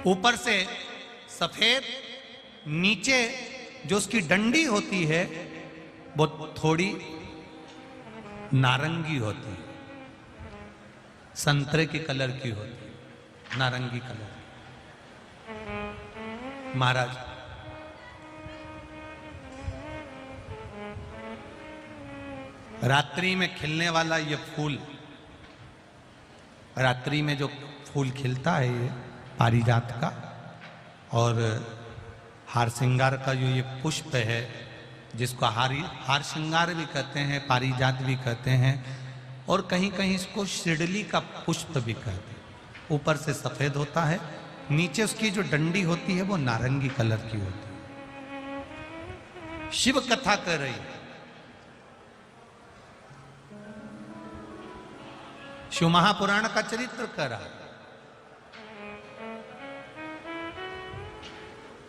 ऊपर से सफेद, नीचे जो उसकी डंडी होती है वो थोड़ी नारंगी होती है, संतरे के कलर की होती है, नारंगी कलर। महाराज रात्रि में खिलने वाला ये फूल, रात्रि में जो फूल खिलता है ये पारिजात का, और हार श्रृंगार का जो ये पुष्प है जिसको हार श्रृंगार भी कहते हैं, पारिजात भी कहते हैं, और कहीं कहीं इसको शिरडली का पुष्प भी कहते हैं। ऊपर से सफेद होता है, नीचे उसकी जो डंडी होती है वो नारंगी कलर की होती है। शिव कथा कर रही है, शिव महापुराण का चरित्र कर रहा है।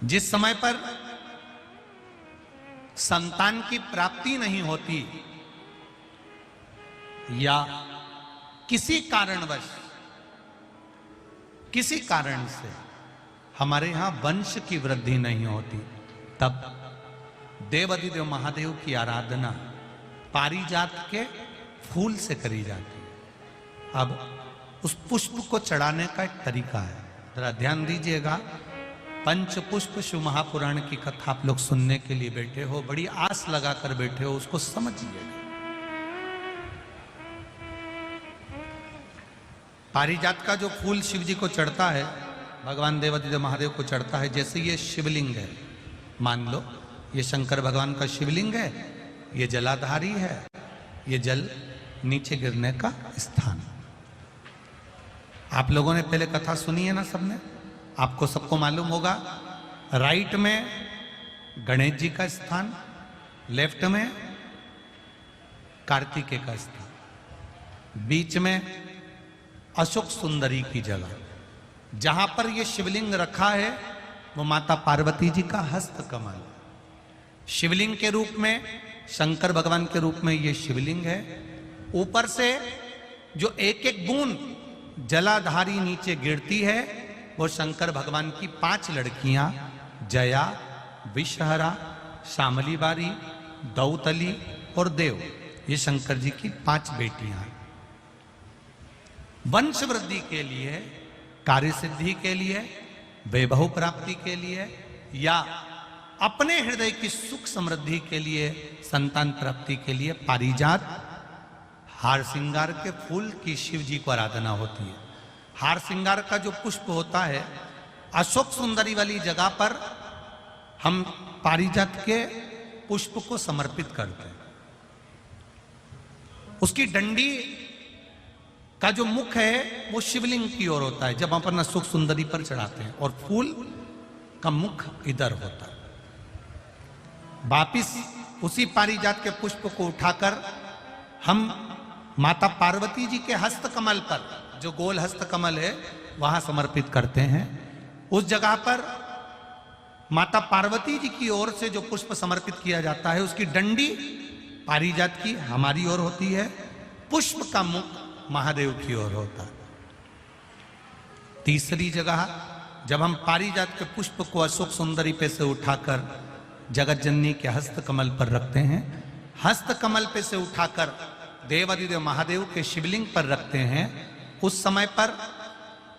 जिस समय पर संतान की प्राप्ति नहीं होती या किसी कारण से हमारे यहां वंश की वृद्धि नहीं होती, तब देवाधिदेव महादेव की आराधना पारिजात के फूल से करी जाती है। अब उस पुष्प को चढ़ाने का एक तरीका है, जरा ध्यान दीजिएगा। पंचपुष्प शिव महापुराण की कथा आप लोग सुनने के लिए बैठे हो, बड़ी आस लगाकर बैठे हो, उसको समझिएगा। पारिजात का जो फूल शिव जी को चढ़ता है, भगवान देवाधिदेव महादेव को चढ़ता है, जैसे ये शिवलिंग है, मान लो ये शंकर भगवान का शिवलिंग है, ये जलाधारी है, ये जल नीचे गिरने का स्थान। आप लोगों ने पहले कथा सुनी है ना सबने, आपको सबको मालूम होगा। राइट में गणेश जी का स्थान, लेफ्ट में कार्तिकेय का स्थान, बीच में अशोक सुंदरी की जगह। जहां पर यह शिवलिंग रखा है वो माता पार्वती जी का हस्त कमल, शिवलिंग के रूप में, शंकर भगवान के रूप में यह शिवलिंग है। ऊपर से जो एक एक बूंद जलाधारी नीचे गिरती है वो शंकर भगवान की 5 लड़कियां, जया, विषहरा, शामली बारी, दौतली और देव, ये शंकर जी की 5 बेटियां हैं। वंश वृद्धि के लिए, कार्य सिद्धि के लिए, वैभव प्राप्ति के लिए, या अपने हृदय की सुख समृद्धि के लिए, संतान प्राप्ति के लिए पारिजात हार श्रृंगार के फूल की शिव जी को आराधना होती है। हार श्रृंगार का जो पुष्प होता है, अशोक सुंदरी वाली जगह पर हम पारिजात के पुष्प को समर्पित करते हैं। उसकी डंडी का जो मुख है वो शिवलिंग की ओर होता है जब अपन अशोक सुंदरी पर चढ़ाते हैं, और फूल का मुख इधर होता है। वापिस उसी पारिजात के पुष्प को उठाकर हम माता पार्वती जी के हस्त कमल पर, जो गोल हस्त कमल है, वहां समर्पित करते हैं। उस जगह पर माता पार्वती जी की ओर से जो पुष्प समर्पित किया जाता है, उसकी डंडी पारिजात की हमारी ओर होती है, पुष्प का मुख महादेव की ओर होता है। तीसरी जगह जब हम पारिजात के पुष्प को अशोक सुंदरी पे से उठाकर जगत जननी के हस्त कमल पर रखते हैं, हस्त कमल पे से उठाकर देवाधिदेव महादेव के शिवलिंग पर रखते हैं, उस समय पर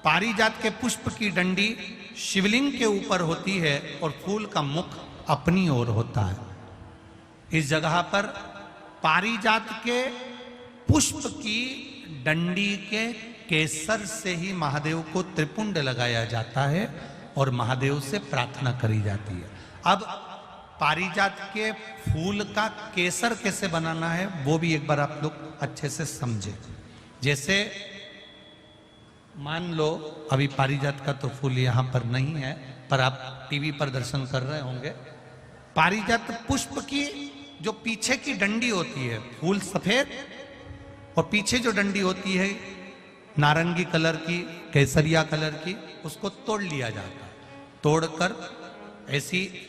पारिजात के पुष्प की डंडी शिवलिंग के ऊपर होती है और फूल का मुख अपनी ओर होता है। इस जगह पर पारिजात के पुष्प की डंडी के केसर से ही महादेव को त्रिपुंड लगाया जाता है और महादेव से प्रार्थना करी जाती है। अब पारिजात के फूल का केसर कैसे बनाना है वो भी एक बार आप लोग अच्छे से समझे। जैसे मान लो अभी पारिजात का तो फूल यहाँ पर नहीं है, पर आप टीवी पर दर्शन कर रहे होंगे। पारिजात पुष्प की जो पीछे की डंडी होती है, फूल सफेद और पीछे जो डंडी होती है नारंगी कलर की, केसरिया कलर की, उसको तोड़ लिया जाता है। तोड़कर ऐसी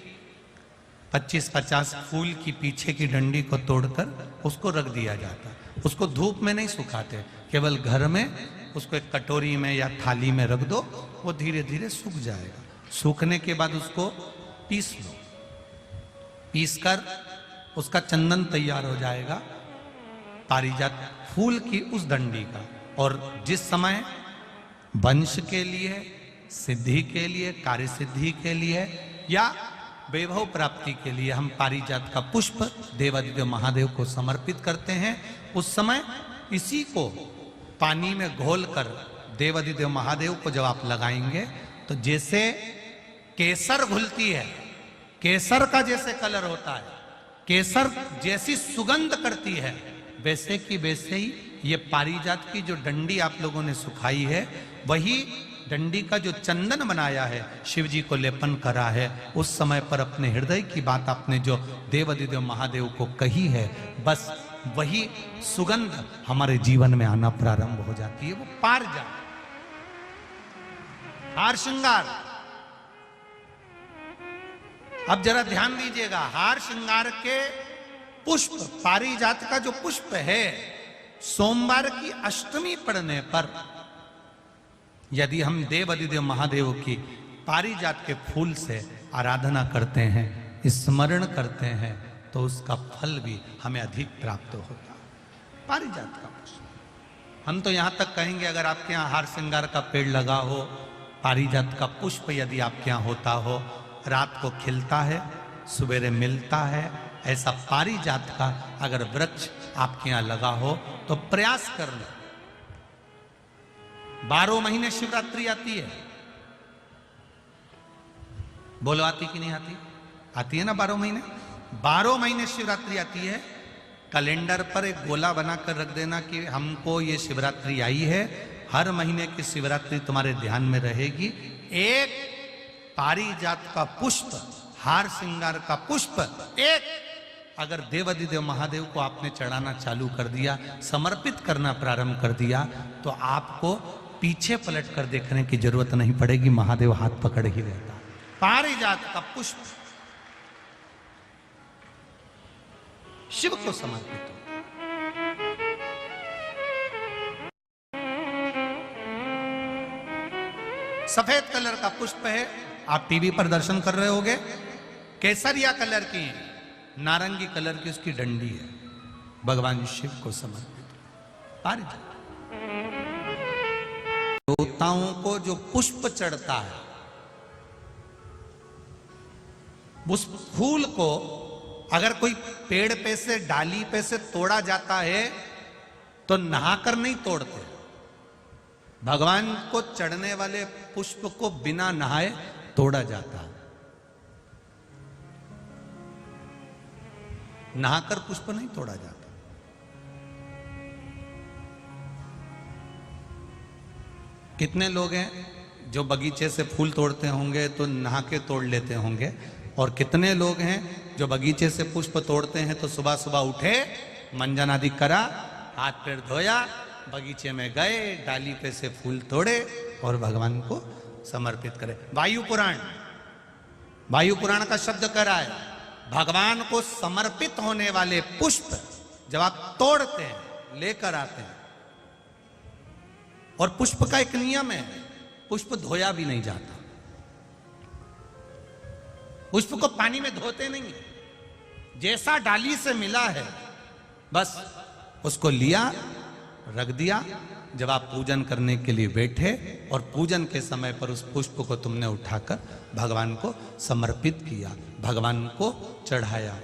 25-50 फूल की पीछे की डंडी को तोड़कर उसको रख दिया जाता है। उसको धूप में नहीं सुखाते, केवल घर में उसको एक कटोरी में या थाली में रख दो, वो धीरे धीरे सूख जाएगा। सूखने के बाद उसको पीस लो, पीसकर उसका चंदन तैयार हो जाएगा पारिजात फूल की उस डंडी का। और जिस समय वंश के लिए, सिद्धि के लिए, कार्य सिद्धि के लिए या वैभव प्राप्ति के लिए हम पारिजात का पुष्प देवादिदेव महादेव को समर्पित करते हैं, उस समय इसी को पानी में घोलकर देवादिदेव महादेव को जब आप लगाएंगे तो जैसे केसर घुलती है, केसर का जैसे कलर होता है, केसर जैसी सुगंध करती है, वैसे की वैसे ही ये पारिजात की जो डंडी आप लोगों ने सुखाई है, वही डंडी का जो चंदन बनाया है, शिव जी को लेपन करा है, उस समय पर अपने हृदय की बात आपने जो देवादिदेव महादेव को कही है, बस वही सुगंध हमारे जीवन में आना प्रारंभ हो जाती है। वो पारिजात हार श्रृंगार। अब जरा ध्यान दीजिएगा, हार श्रृंगार के पुष्प, पारिजात का जो पुष्प है, सोमवार की अष्टमी पड़ने पर यदि हम देवादिदेव महादेव की पारिजात के फूल से आराधना करते हैं, स्मरण करते हैं, तो उसका फल भी हमें अधिक प्राप्त होता है। पारिजात का पुष्प, हम तो यहां तक कहेंगे अगर आपके यहाँ हार श्रृंगार का पेड़ लगा हो, पारिजात का पुष्प यदि आपके यहाँ होता हो, रात को खिलता है, सवेरे मिलता है, ऐसा पारिजात का अगर वृक्ष आपके यहाँ लगा हो तो प्रयास कर लो। 12 महीने शिवरात्रि आती है, बोलो आती कि नहीं आती? आती है ना 12 महीने। 12 महीने शिवरात्रि आती है। कैलेंडर पर एक गोला बनाकर रख देना कि हमको ये शिवरात्रि आई है, हर महीने की शिवरात्रि तुम्हारे ध्यान में रहेगी। एक पारिजात का पुष्प, हार श्रृंगार का पुष्प एक अगर देवादिदेव महादेव को आपने चढ़ाना चालू कर दिया, समर्पित करना प्रारंभ कर दिया, तो आपको पीछे पलट कर देखने की जरूरत नहीं पड़ेगी, महादेव हाथ पकड़ ही रहता। पारिजात का पुष्प शिव को समर्पित हो। सफेद कलर का पुष्प है, आप टीवी पर दर्शन कर रहे होंगे, केसरिया कलर की, नारंगी कलर की उसकी डंडी है, भगवान शिव को समर्पित पारिजात। देवताओं को जो पुष्प चढ़ता है, उस फूल को अगर कोई पेड़ पे से, डाली पे से तोड़ा जाता है तो नहाकर नहीं तोड़ते। भगवान को चढ़ने वाले पुष्प को बिना नहाए तोड़ा जाता है। नहाकर पुष्प नहीं तोड़ा जाता। कितने लोग हैं जो बगीचे से फूल तोड़ते होंगे तो नहा के तोड़ लेते होंगे, और कितने लोग हैं जो बगीचे से पुष्प तोड़ते हैं तो सुबह सुबह उठे, मंजन आदि करा, हाथ पैर धोया, बगीचे में गए, डाली पे से फूल तोड़े और भगवान को समर्पित करे। वायु पुराण, वायु पुराण का शब्द कह रहा है, भगवान को समर्पित होने वाले पुष्प जब आप तोड़ते हैं, लेकर आते हैं, और पुष्प का एक नियम है, पुष्प धोया भी नहीं जाता। पुष्प को पानी में धोते नहीं, जैसा डाली से मिला है बस उसको लिया, रख दिया। जब आप पूजन करने के लिए बैठे और पूजन के समय पर उस पुष्प को तुमने उठाकर भगवान को समर्पित किया, भगवान को चढ़ाया,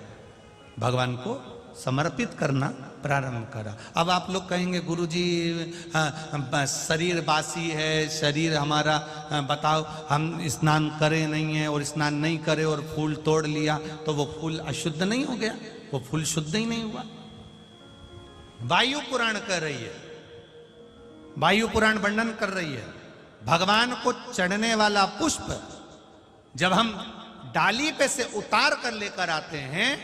भगवान को समर्पित करना प्रारंभ करा। अब आप लोग कहेंगे गुरुजी शरीर बासी है, शरीर हमारा, बताओ हम स्नान करे नहीं है और स्नान नहीं करे और फूल तोड़ लिया तो वो फूल अशुद्ध नहीं हो गया? वो फूल शुद्ध ही नहीं हुआ। वायु पुराण कह रही है, वायु पुराण वर्णन कर रही है, भगवान को चढ़ने वाला पुष्प जब हम डाली पे से उतार कर लेकर आते हैं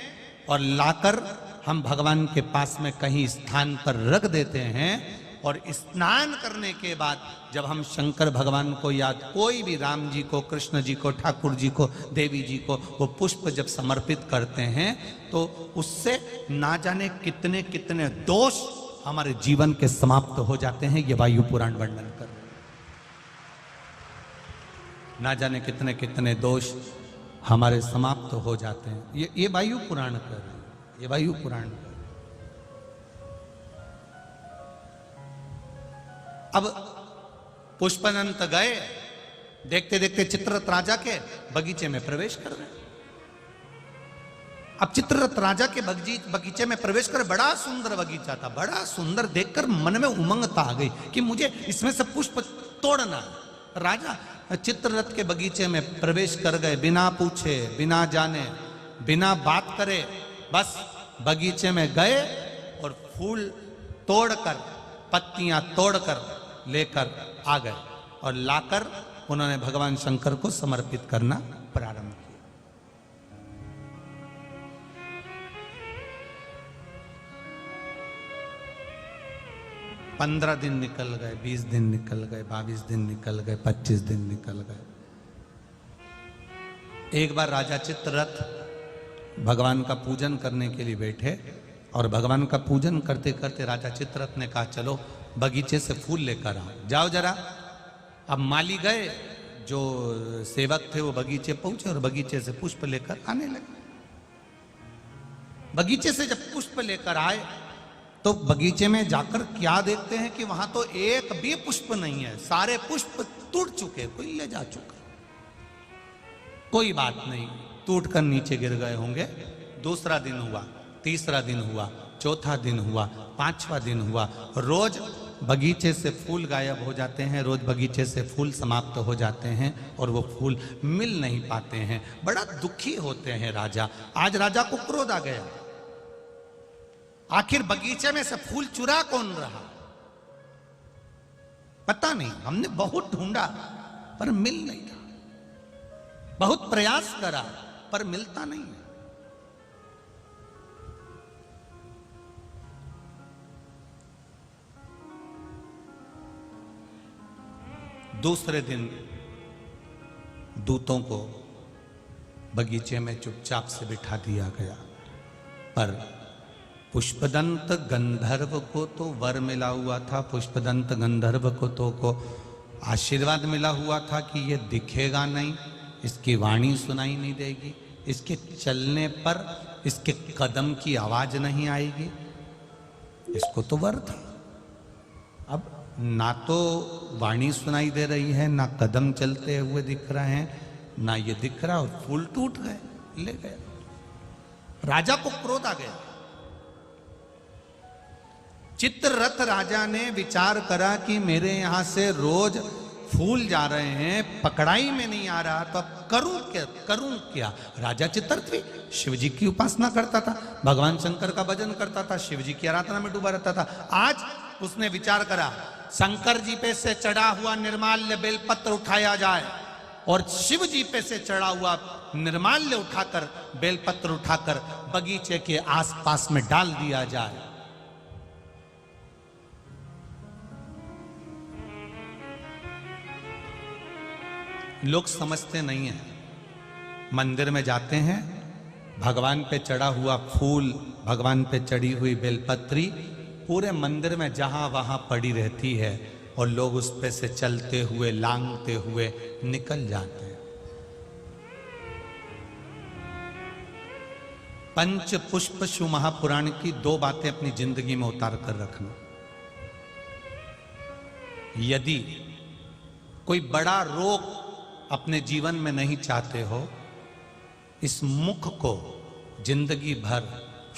और लाकर हम भगवान के पास में कहीं स्थान पर रख देते हैं, और स्नान करने के बाद जब हम शंकर भगवान को याद, कोई भी, राम जी को, कृष्ण जी को, ठाकुर जी को, देवी जी को वो पुष्प जब समर्पित करते हैं तो उससे ना जाने कितने कितने दोष हमारे जीवन के समाप्त हो जाते हैं। ये वायु पुराण वर्णन कर रहे हैं। ना जाने कितने कितने दोष हमारे समाप्त हो जाते हैं। ये वायु पुराण कर रहे हैं। ये वायु पुराण कर रहे हैं। अब पुष्पदंत गए, देखते देखते चित्ररथ राजा के बगीचे में प्रवेश कर रहे हैं। अब चित्ररथ राजा के बगीचे में प्रवेश कर, बड़ा सुंदर बगीचा था, बड़ा सुंदर, देखकर मन में उमंगता आ गई कि मुझे इसमें से पुष्प तोड़ना है। राजा चित्ररथ के बगीचे में प्रवेश कर गए, बिना पूछे, बिना जाने, बिना बात करे, बस बगीचे में गए और फूल तोड़कर, पत्तियां तोड़कर लेकर आ गए और लाकर उन्होंने भगवान शंकर को समर्पित करना प्रारंभ किया। 15 दिन निकल गए, 20 दिन निकल गए, 22 दिन निकल गए, 25 दिन निकल गए। एक बार राजा चित्ररथ भगवान का पूजन करने के लिए बैठे और भगवान का पूजन करते करते राजा चित्ररथ ने कहा, चलो बगीचे से फूल लेकर आओ, जाओ जरा। अब माली गए, जो सेवक थे वो बगीचे पहुंचे और बगीचे से पुष्प लेकर आने लगे। बगीचे से जब पुष्प लेकर आए तो बगीचे में जाकर क्या देखते हैं कि वहां तो एक भी पुष्प नहीं है, सारे पुष्प टूट चुके, कोई ले जा चुका। कोई बात नहीं, टूटकर नीचे गिर गए होंगे। दूसरा दिन हुआ, तीसरा दिन हुआ, चौथा दिन हुआ, पांचवा दिन हुआ। रोज बगीचे से फूल गायब हो जाते हैं, रोज बगीचे से फूल समाप्त हो जाते हैं और वो फूल मिल नहीं पाते हैं। बड़ा दुखी होते हैं राजा। आज राजा को क्रोध आ गया, आखिर बगीचे में से फूल चुरा कौन रहा, पता नहीं। हमने बहुत ढूंढा पर मिल नहीं रहा, बहुत प्रयास करा पर मिलता नहीं है। दूसरे दिन दूतों को बगीचे में चुपचाप से बिठा दिया गया, पर पुष्पदंत गंधर्व को तो वर मिला हुआ था। पुष्पदंत गंधर्व को आशीर्वाद मिला हुआ था कि ये दिखेगा नहीं, इसकी वाणी सुनाई नहीं देगी, इसके चलने पर इसके कदम की आवाज नहीं आएगी। इसको तो वर था। अब ना तो वाणी सुनाई दे रही है, ना कदम चलते हुए दिख रहे हैं, ना ये दिख रहा, और फूल टूट गए, ले गए। राजा को क्रोध आ गया। चित्ररथ राजा ने विचार करा कि मेरे यहां से रोज फूल जा रहे हैं, पकड़ाई में नहीं आ रहा, तो अब करूं क्या। राजा चित्ररथ भी शिव जी की उपासना करता था, भगवान शंकर का भजन करता था, शिव जी की आराधना में डूबा रहता था। आज उसने विचार करा, शंकर जी पे से चढ़ा हुआ निर्माल्य बेलपत्र उठाया जाए और शिव जी पे से चढ़ा हुआ निर्माल्य उठाकर, बेलपत्र उठाकर बगीचे के आसपास में डाल दिया जाए। लोग समझते नहीं हैं। मंदिर में जाते हैं, भगवान पे चढ़ा हुआ फूल, भगवान पे चढ़ी हुई बेलपत्री पूरे मंदिर में जहां वहां पड़ी रहती है और लोग उस पे से चलते हुए, लांघते हुए निकल जाते हैं। पंच पुष्प शिव महापुराण की 2 बातें अपनी जिंदगी में उतार कर रखना। यदि कोई बड़ा रोग अपने जीवन में नहीं चाहते हो, इस मुख को जिंदगी भर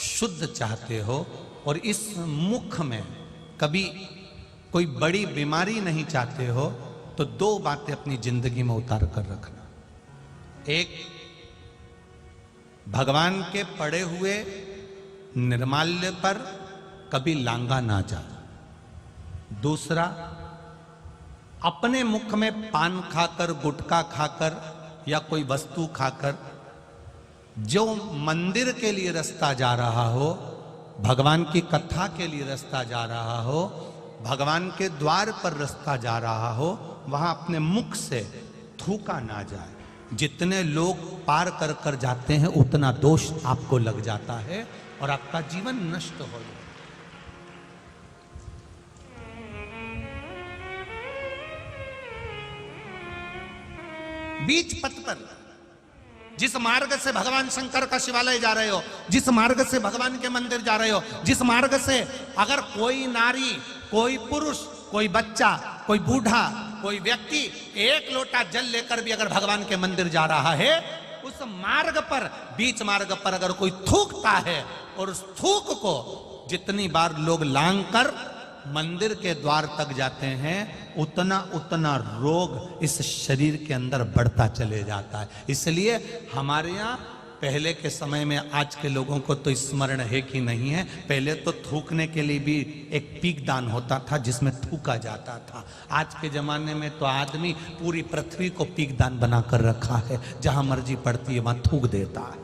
शुद्ध चाहते हो और इस मुख में कभी कोई बड़ी बीमारी नहीं चाहते हो, तो 2 बातें अपनी जिंदगी में उतार कर रखना। एक, भगवान के पड़े हुए निर्माल्य पर कभी लांगा ना जा। दूसरा, अपने मुख में पान खाकर, गुटखा खाकर या कोई वस्तु खाकर जो मंदिर के लिए रास्ता जा रहा हो, भगवान की कथा के लिए रास्ता जा रहा हो, भगवान के द्वार पर रास्ता जा रहा हो, वहां अपने मुख से थूका ना जाए। जितने लोग पार कर कर जाते हैं उतना दोष आपको लग जाता है और आपका जीवन नष्ट हो जाता है। बीच पथ पर, जिस मार्ग से भगवान शंकर का शिवालय जा रहे हो, जिस मार्ग से भगवान के मंदिर जा रहे हो, जिस मार्ग से अगर कोई नारी, कोई पुरुष, कोई बच्चा, कोई बूढ़ा, कोई व्यक्ति एक लोटा जल लेकर भी अगर भगवान के मंदिर जा रहा है, उस मार्ग पर, बीच मार्ग पर अगर कोई थूकता है और उस थूक को जितनी बार लोग लांग कर मंदिर के द्वार तक जाते हैं, उतना उतना रोग इस शरीर के अंदर बढ़ता चले जाता है। इसलिए हमारे यहाँ पहले के समय में, आज के लोगों को तो स्मरण है कि नहीं है, पहले तो थूकने के लिए भी एक पीक दान होता था जिसमें थूका जाता था। आज के जमाने में तो आदमी पूरी पृथ्वी को पीक दान बनाकर रखा है, जहां मर्जी पड़ती है वहां थूक देता है।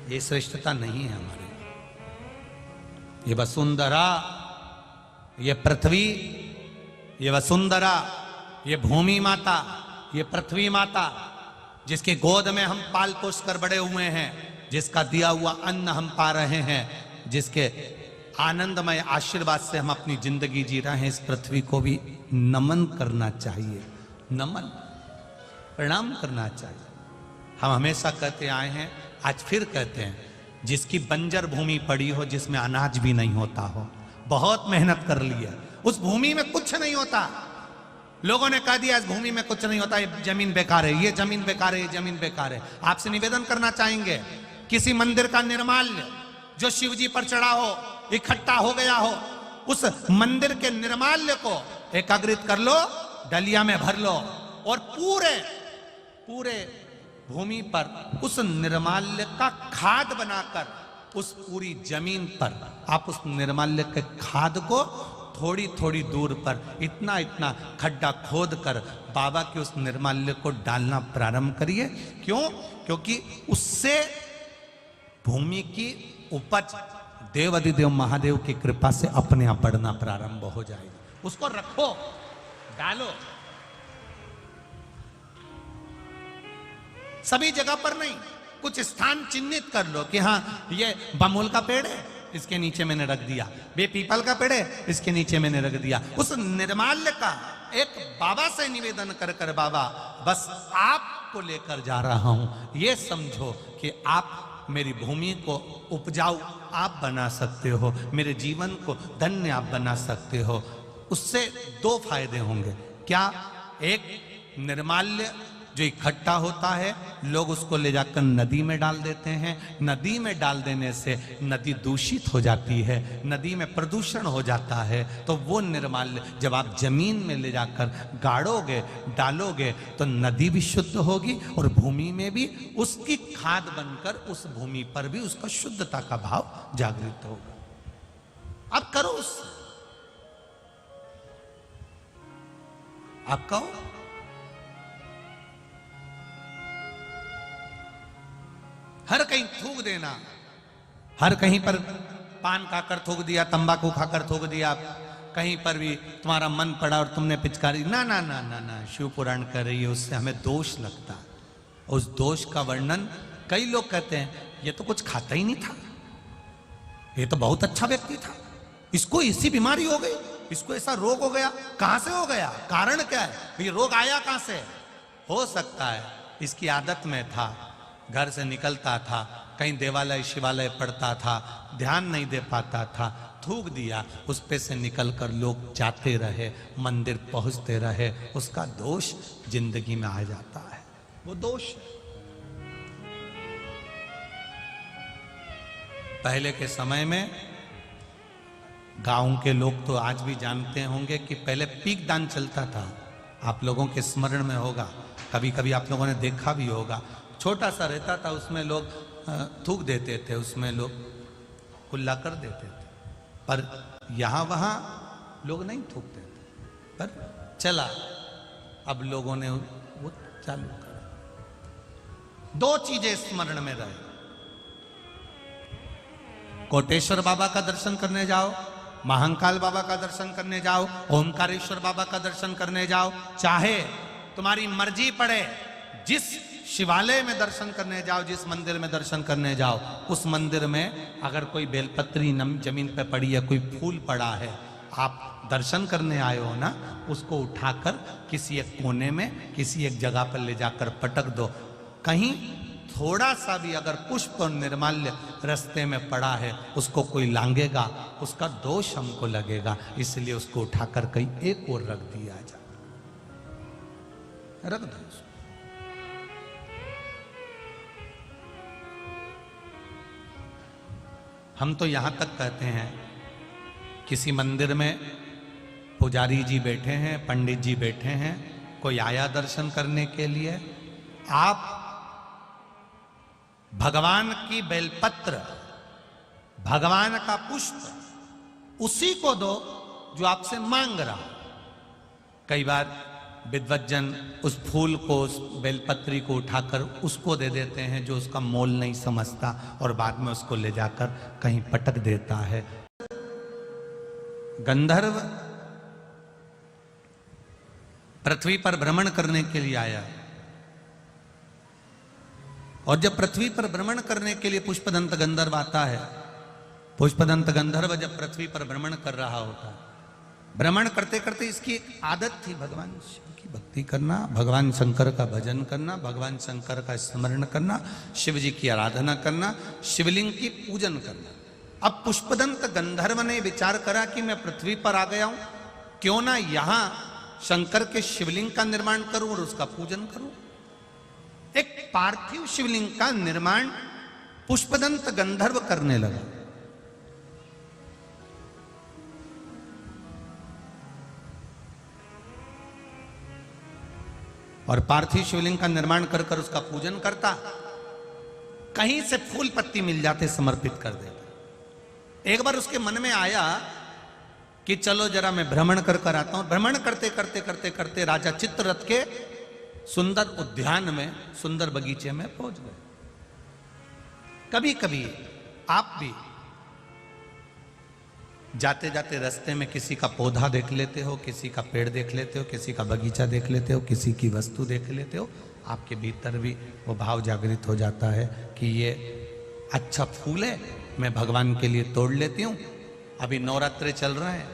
ये श्रेष्ठता नहीं है हमारे। ये वसुंधरा, ये पृथ्वी, ये वसुंधरा, ये भूमि माता, ये पृथ्वी माता, जिसकी गोद में हम पाल पोस कर बड़े हुए हैं, जिसका दिया हुआ अन्न हम पा रहे हैं, जिसके आनंदमय आशीर्वाद से हम अपनी जिंदगी जी रहे हैं, इस पृथ्वी को भी नमन करना चाहिए, नमन, प्रणाम करना चाहिए। हम हमेशा कहते आए हैं, आज फिर कहते हैं, जिसकी बंजर भूमि पड़ी हो, जिसमें अनाज भी नहीं होता हो, बहुत मेहनत कर ली है, उस भूमि में कुछ नहीं होता, लोगों ने कह दिया इस भूमि में कुछ नहीं होता, ये जमीन बेकार है, ये जमीन बेकार है, ये जमीन बेकार है। आपसे निवेदन करना चाहेंगे, किसी मंदिर का निर्माल्य जो शिव जी पर चढ़ा हो, इकट्ठा हो गया हो, उस मंदिर के निर्माल्य को एकाग्रित कर लो, डलिया में भर लो और पूरे पूरे भूमि पर उस निर्माल्य का खाद बनाकर, उस पूरी जमीन पर आप उस निर्माल्य के खाद को थोड़ी थोड़ी दूर पर इतना इतना खड्डा खोद कर बाबा के उस निर्माल्य को डालना प्रारंभ करिए। क्यों? क्योंकि उससे भूमि की उपज देवाधिदेव महादेव की कृपा से अपने आप बढ़ना प्रारंभ हो जाएगी। उसको रखो, डालो, सभी जगह पर नहीं, कुछ स्थान चिन्हित कर लो कि हाँ ये बमूल का पेड़ है, इसके नीचे मैंने रख दिया, ये पीपल का पेड़ है, इसके नीचे मैंने रख दिया। उस निर्माल्य का एक बाबा से निवेदन कर कर, बाबा बस आपको लेकर जा रहा हूं, ये समझो कि आप मेरी भूमि को उपजाऊ आप बना सकते हो, मेरे जीवन को धन्य आप बना सकते हो। उससे दो फायदे होंगे। क्या? एक, निर्माल्य जो इकट्ठा होता है, लोग उसको ले जाकर नदी में डाल देते हैं, नदी में डाल देने से नदी दूषित हो जाती है, नदी में प्रदूषण हो जाता है। तो वो निर्माल्य जब आप जमीन में ले जाकर गाड़ोगे, डालोगे, तो नदी भी शुद्ध होगी और भूमि में भी उसकी खाद बनकर उस भूमि पर भी उसका शुद्धता का भाव जागृत होगा। अब करो उससे, आप कहो, हर कहीं थूक देना, हर कहीं पर पान खाकर थूक दिया, तंबाकू खाकर थूक दिया, कहीं पर भी तुम्हारा मन पड़ा और तुमने पिचकारी, ना ना ना ना ना, शिव पुराण कर रही है, उससे हमें दोष लगता। उस दोष का वर्णन कई लोग कहते हैं, ये तो कुछ खाता ही नहीं था, ये तो बहुत अच्छा व्यक्ति था, इसको इसी बीमारी हो गई, इसको ऐसा रोग हो गया। कहां से हो गया? कारण क्या है? ये रोग आया कहां से? हो सकता है इसकी आदत में था, घर से निकलता था, कहीं देवालय शिवालय पढ़ता था, ध्यान नहीं दे पाता था, थूक दिया, उस पे से निकलकर लोग जाते रहे, मंदिर पहुंचते रहे, उसका दोष जिंदगी में आ जाता है, वो दोष है। पहले के समय में गांव के लोग तो आज भी जानते होंगे कि पहले पीक दान चलता था, आप लोगों के स्मरण में होगा, कभी कभी आप लोगों ने देखा भी होगा, छोटा सा रहता था, उसमें लोग थूक देते थे, उसमें लोग कुल्ला कर देते थे, पर यहाँ वहाँ लोग नहीं थूकते थे, पर चला, अब लोगों ने वो चालू कर। दो चीजें स्मरण में रहे, कोटेश्वर बाबा का दर्शन करने जाओ, महाकाल बाबा का दर्शन करने जाओ, ओमकारेश्वर बाबा का दर्शन करने जाओ, चाहे तुम्हारी मर्जी पड़े, जिस शिवालय में दर्शन करने जाओ, जिस मंदिर में दर्शन करने जाओ, उस मंदिर में अगर कोई बेलपत्री जमीन पे पड़ी है, कोई फूल पड़ा है, आप दर्शन करने आए हो ना, उसको उठाकर किसी एक कोने में, किसी एक जगह पर ले जाकर पटक दो। कहीं थोड़ा सा भी अगर पुष्प और निर्माल्य रास्ते में पड़ा है, उसको कोई लांगेगा, उसका दोष हमको लगेगा, इसलिए उसको उठाकर कहीं एक और रख दिया जाए, रख दो उसको। हम तो यहां तक कहते हैं, किसी मंदिर में पुजारी जी बैठे हैं, पंडित जी बैठे हैं, कोई आया दर्शन करने के लिए, आप भगवान की बेलपत्र, भगवान का पुष्प उसी को दो जो आपसे मांग रहा हो। कई बार विद्वज्जन उस फूल को, उस बेलपत्री को उठाकर उसको दे देते हैं जो उसका मोल नहीं समझता, और बाद में उसको ले जाकर कहीं पटक देता है। गंधर्व पृथ्वी पर भ्रमण करने के लिए आया, और जब पृथ्वी पर भ्रमण करने के लिए पुष्पदंत गंधर्व आता है, पुष्पदंत गंधर्व जब पृथ्वी पर भ्रमण कर रहा होता है, भ्रमण करते करते इसकी एक आदत थी भगवान शिव की भक्ति करना, भगवान शंकर का भजन करना, भगवान शंकर का स्मरण करना, शिव जी की आराधना करना, शिवलिंग की पूजन करना। अब पुष्पदंत गंधर्व ने विचार करा कि मैं पृथ्वी पर आ गया हूं, क्यों ना यहां शंकर के शिवलिंग का निर्माण करूं और उसका पूजन करूं। एक पार्थिव शिवलिंग का निर्माण पुष्पदंत गंधर्व करने लगा। और पार्थिव शिवलिंग का निर्माण कर कर उसका पूजन करता, कहीं से फूल पत्ती मिल जाते समर्पित कर देता। एक बार उसके मन में आया कि चलो जरा मैं भ्रमण कर कर आता हूं। भ्रमण करते करते करते करते राजा चित्ररथ के सुंदर उद्यान में, सुंदर बगीचे में पहुंच गए। कभी कभी आप भी जाते जाते रास्ते में किसी का पौधा देख लेते हो, किसी का पेड़ देख लेते हो, किसी का बगीचा देख लेते हो, किसी की वस्तु देख लेते हो, आपके भीतर भी वो भाव जागृत हो जाता है कि ये अच्छा फूल है, मैं भगवान के लिए तोड़ लेती हूँ। अभी नवरात्रे चल रहे हैं,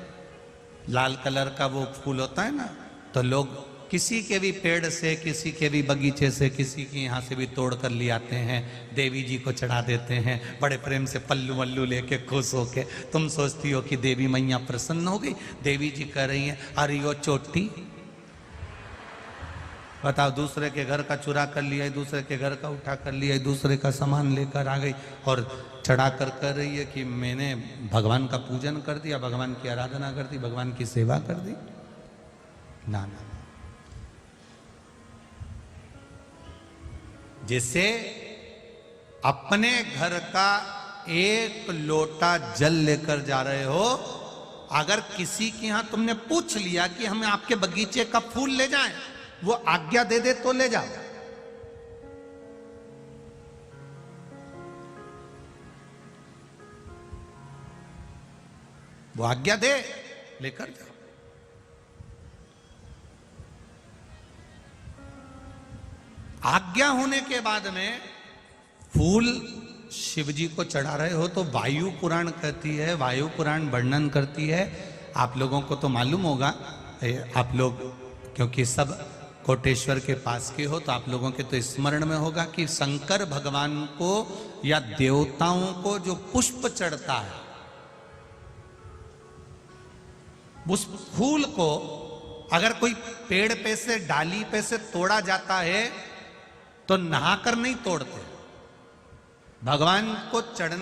लाल कलर का वो फूल होता है ना, तो लोग किसी के भी पेड़ से, किसी के भी बगीचे से, किसी के यहाँ से भी तोड़ कर ले आते हैं, देवी जी को चढ़ा देते हैं, बड़े प्रेम से पल्लू वल्लू लेके खुश होके। तुम सोचती हो कि देवी मैया प्रसन्न हो गई, देवी जी कह रही हैं अरे वो चोटी, बताओ, दूसरे के घर का चुरा कर लिया, दूसरे के घर का उठा कर लिया, दूसरे का सामान लेकर आ गई और चढ़ा कर कह रही है कि मैंने भगवान का पूजन कर दिया, भगवान की आराधना कर दी, भगवान की सेवा कर दी। ना ना, जैसे अपने घर का एक लोटा जल लेकर जा रहे हो, अगर किसी के यहां तुमने पूछ लिया कि हमें आपके बगीचे का फूल ले जाएं, वो आज्ञा दे दे तो ले जाओ। वो आज्ञा दे, लेकर जाओ। आज्ञा होने के बाद में फूल शिव जी को चढ़ा रहे हो तो वायु पुराण कहती है, वायु पुराण वर्णन करती है। आप लोगों को तो मालूम होगा, आप लोग क्योंकि सब कोटेश्वर के पास के हो, तो आप लोगों के तो स्मरण में होगा कि शंकर भगवान को या देवताओं को जो पुष्प चढ़ता है, उस फूल को अगर कोई पेड़ पे से, डाली पे से तोड़ा जाता है तो नहाकर नहीं तोड़ते, भगवान को चढ़ने